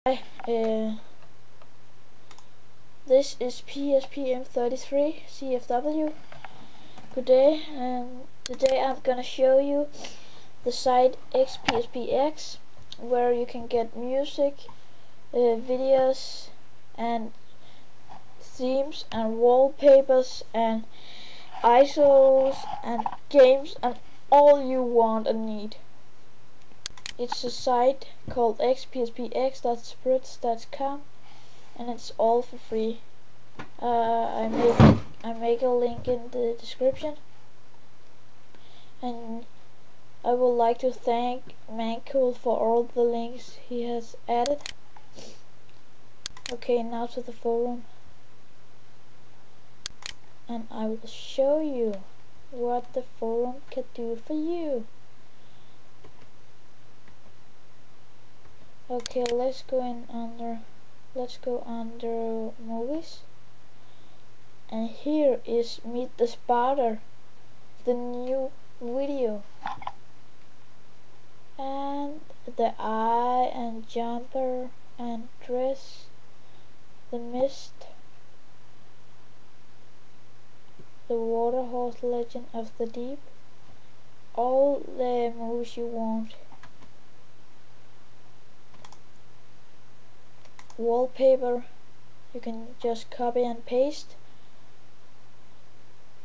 Hi, this is PSPM33 CFW. Good day, and today I'm gonna show you the site XPSPX, where you can get music, videos, and themes, and wallpapers, and ISOs, and games, and all you want and need. It's a site called xpspx.spreads.com, and it's all for free. I make a link in the description, and I would like to thank Mancool for all the links he has added. Okay, now to the forum, and I will show you what the forum can do for you. Okay, let's go under movies, and here is Meet the Spider, the new video, and the Eye, and Jumper, and Dress, The Mist, The Water Horse, Legend of the Deep, all the movies you want. Wallpaper, you can just copy and paste.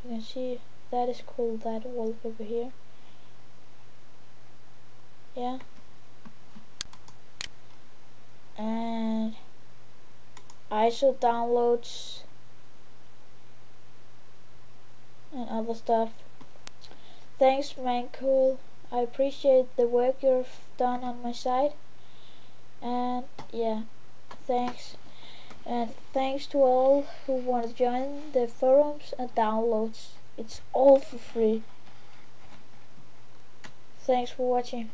You can see that is called that wallpaper here. Yeah, and ISO downloads and other stuff. Thanks, Mancool. I appreciate the work you've done on my site, and yeah, thanks. And thanks to all who want to join the forums and downloads. It's all for free. Thanks for watching.